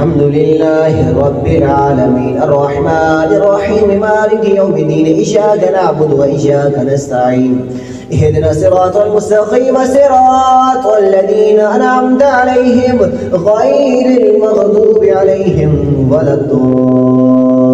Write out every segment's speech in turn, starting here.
الحمد لله رب العالمين الرحمن الرحيم مالك يوم الدين إياك نعبد وإياك نستعين اهدنا الصراط المستقيم صراط الذين أنعمت عليهم غير المغضوب عليهم ولا الضالين.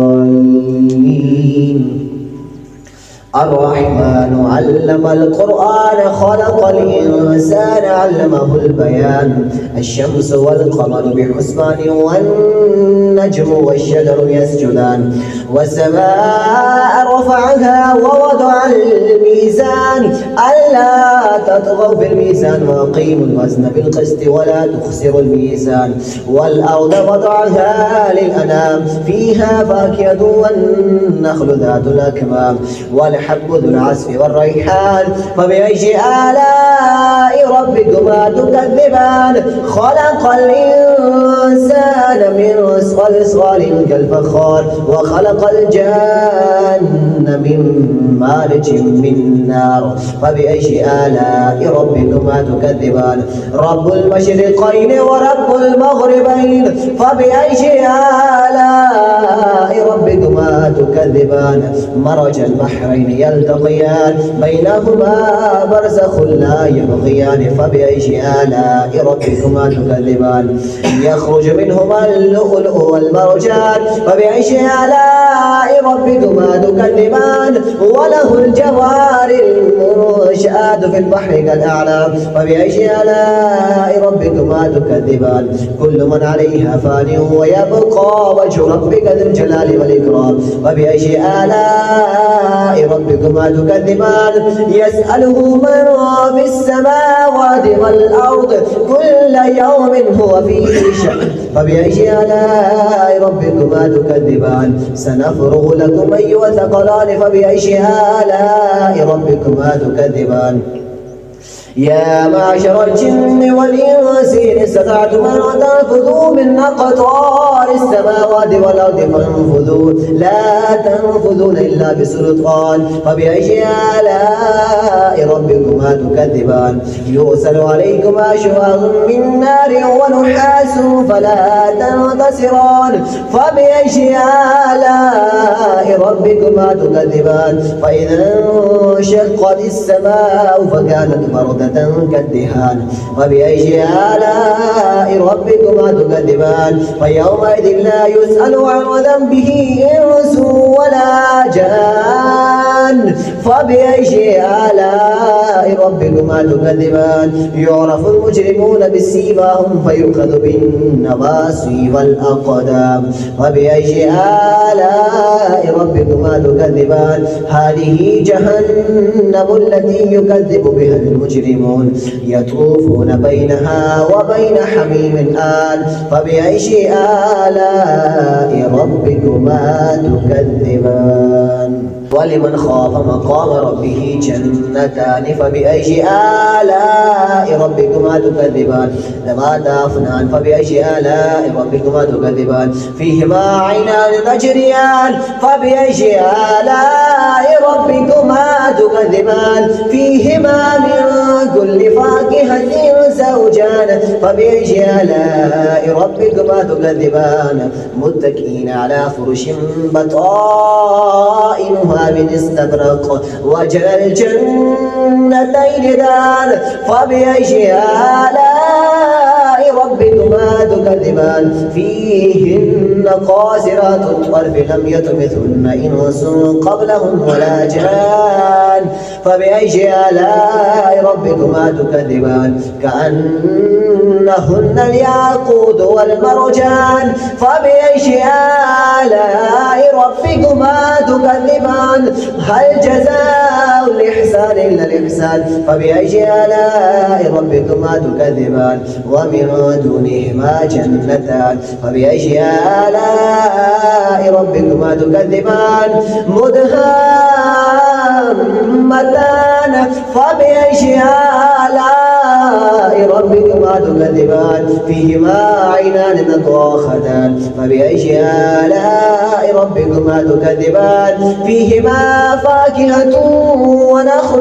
الرحمن علم القرآن خلق الإنسان علمه البيان الشمس والقمر بحسبان والنجم والشجر يسجدان والسماء رفعها ووضع الميزان ألا تطغوا في الميزان وأقيموا الوزن بالقسط ولا تخسروا الميزان والأرض وضعها للأنام فيها فاكهة والنخل ذات الأكمام والحب ذو العصف والريحان فبأي آلاء ربكما تكذبان خلق الإنسان من صلصال كالفخار وخلق الجان من مارج من نار فبأي آلاء ربكما تكذبان رب المشرقين ورب المغربين فبأي آلاء ربكما تكذبان مرج البحرين يلتقيان بينهما برزخ لا يبغيان فبأي آلاء ربكما تكذبان يخرج منهما اللؤلؤ والمرجان فبأي آلاء ربكما تكذبان وله الجوار المنشآت في البحر كالأعلام فبأي آلاء ربكما تكذبان كل من عليها فان ويبقى وجه ربك ذو الجلال والإكرام فبأي آلاء ربكما تكذبان يسأله من في السماوات والأرض كل يوم هو في شأن فبأي آلاء ربكما تكذبان سنفرغ لكم أيها الثقلان فبأي آلاء ربكما تكذبان يا معشر الجن والإنس إن استطعتم أن تنفذوا من أقطار السماوات والأرض فانفذوا لا تنفذون إلا بسلطان فبأي آلاء ربكما تكذبان يرسل عليكما شواظ من نار ونحاس فلا تنتصران فبأي آلاء ربكما تكذبان فإذا انشقت السماء فكانت بردة كالدهان فبأي آلاء ربكما تكذبان فيومئذ لا يسأل عن ذنبه إنس ولا جان فبأي آلاء ربكما تكذبان يعرف المجرمون بسيماهم فيؤخذ بالنواصي والأقدام فبأي آلاء ربكما تكذبان هذه جهنم التي يكذب بها المجرمون يطوفون بينها وبين حميم آن فبأي آلاء ربكما تكذبان ولمن خاف مقام ربه جنتان فبأي آلاء ربكما تكذبان ذواتا أفنان فبأي آلاء ربكما تكذبان فيهما عينان تجريان فبأي آلاء ربكما تكذبان فيهما من كل فاكهة زوجان فبأي آلاء ربكما تكذبان متكئين على فرش بطائنها من استبرق وجنى الجنتين دان فبأي آلاء ربكما تكذبان فيهن قاصرات الطرف لم يطمثهن إنس قبلهم ولا جان فبأي آلاء ربكما تكذبان كأنهن الياقوت والمرجان فبأي آلاء ربكما تكذبان هل جزاء الإحسان إلا الإحسان فبأي آلاء ربكما تكذبان ومن دونهما جنتان فبأي آلاء ربكما تكذبان مدهامتان فبأي آلاء ربكما تكذبان فيهما عينان نضاختان فبأي آلاء ربكما تكذبان فيهما فاكهة ونخل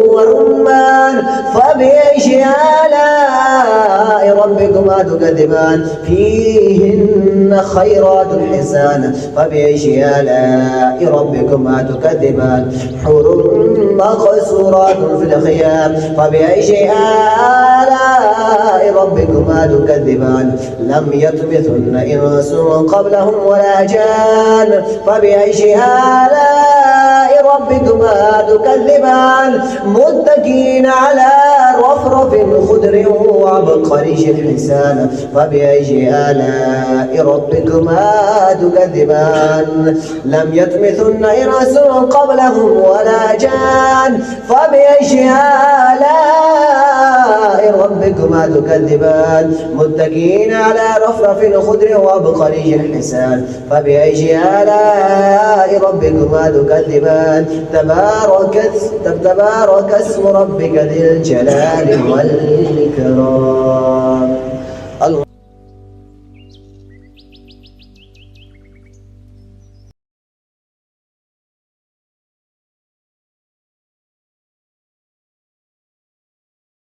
ورمان فبأي آلاء ربكما تكذبان فيهن تميثن خيرات حسان فبأي آلاء ربكما تكذبان حور مقصورات في الخيام فبأي آلاء ربكما تكذبان لم يطمثن إنس قبلهم ولا جان فبأي آلاء ربكما تكذبان متكئين على رفرف خضر وعبقري حسان فبأي آلاء ربكما تكذبان لم يطمثن إنس قبلهم ولا جان فبأي آلاء ربكما تكذبان متكئين على رفرف خضر وعبقري حسان فبأي آلاء ربكما تكذبان تبارك اسم ربك ذي الجلال والإكرام.